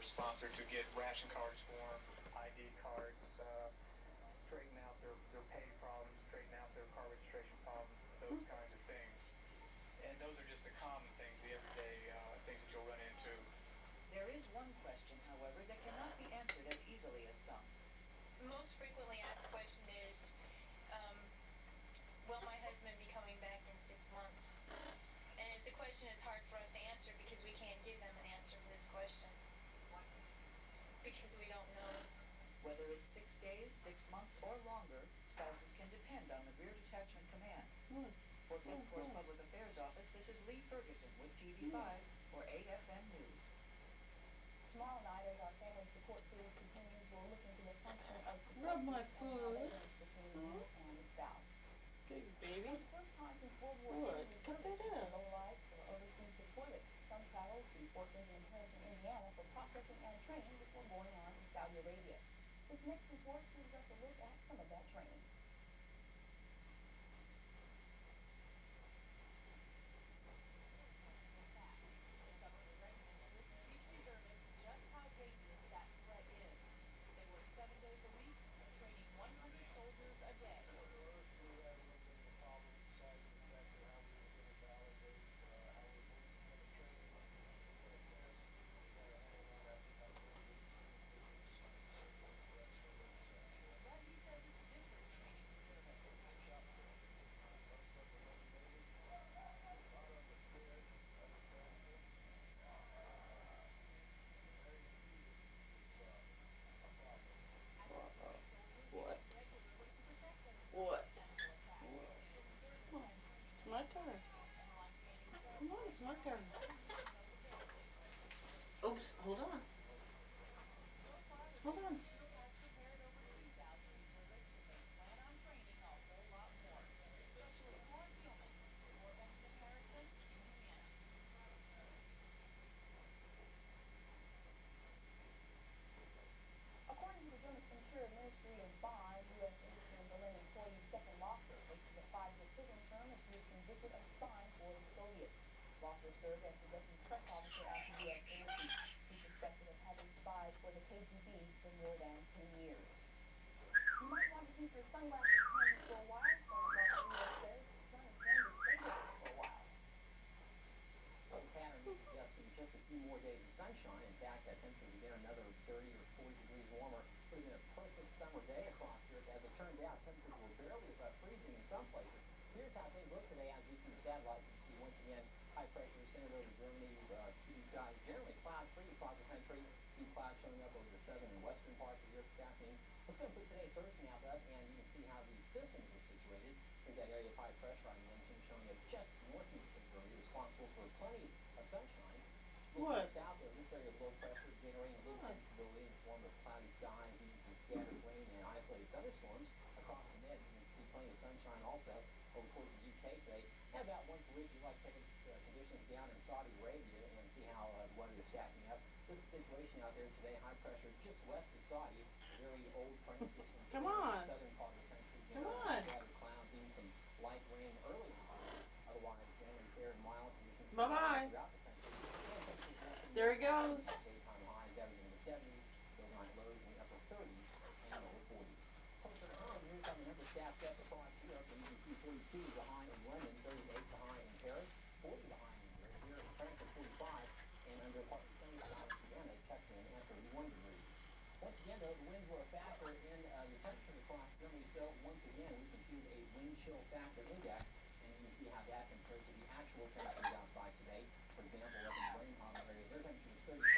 sponsor to get ration cards for them, ID cards, straighten out their pay problems, straighten out their car registration problems, those kinds of things. And those are just the common things, the everyday things that you'll run into. There is one question, however, that cannot be answered as easily as some. Most frequently asked question is, will my husband be coming back in 6 months? And it's a question that's hard for us to answer because we can't give them an answer for this question. Because we don't know. Whether it's 6 days, 6 months, or longer, spouses can depend on the Rear Detachment Command. For Fifth Course Public Affairs Office, this is Lee Ferguson with TV5 for AFM News. Tomorrow night, as our family support series continues, we'll look into the function of support Rub my and how they foot. link between the man and the spouse. Big baby. For the first time since World War What? II, Cut that out. low lights or overseas deployed. Some traveled to Fort Benning and Harrison, Indiana for processing and training before going on to Saudi Arabia. This next report gives us a look at some of that training. What? Come on. It's my turn. Come on, it's my turn. Oops, hold on. Hold on. According to the German Interior Ministry in Bonn, U.S. industry and Berlin employee's second Loeffler faces a 5-year prison term as he is convicted of spying for the Soviets. Loeffler served as the deputy press officer at the U.S. Embassy. He's suspected of having spied for the KGB for more than 10 years. You might want to keep your sunglasses handy for a while, since like the U.S. says, the sun is going to stay there for a while. Well, the pattern is suggesting just a few more days of sunshine. In fact, that temperatures again another 30 or 40 degrees warmer. It would have been a perfect summer day across here. As it turned out, temperatures were barely above freezing in some places. Here's how things look today as we from the satellite. You can see once again high pressure centered over Germany, key size, generally cloud-free across the country. Deep clouds showing up over the southern and western parts of Europe this afternoon. Let's go and put today's Earth map up, and you can see how these systems are situated. Here's that area of high pressure I mentioned, showing up just northeast of Germany, responsible for plenty of sunshine. What? South of this area of low pressure generating a little instability in the form of cloudy skies, even some scattered rain and isolated thunderstorms across the mid. You can see plenty of sunshine also over towards the UK today. How about once a week, we like to take conditions down in Saudi Arabia and see how the weather is stacking up. This is the situation out there today. High pressure just west of Saudi. A very old frontal system. Come on. The southern part of the country. Come on. Scattered clouds, even some light rain early. Otherwise, generally fair and mild conditions Bye-bye. throughout the country. There he goes. Daytime highs averaging in the 70s, overnight lows in the upper 30s and lower 40s. Closer to home, here's how the numbers stacked up across Europe. And you can see 42 is the high in London, 38 the high in Paris, 40 the high here in Frankfurt, 45, and under partly sunny skies in Vienna, checked in at 31 degrees. Once again, though, the winds were a factor in the temperatures across Germany, so once again, we computed a wind chill factor index, and you can see how that compares to the actual temperatures outside today. For example, up in the Bremen area, their temperature was 36.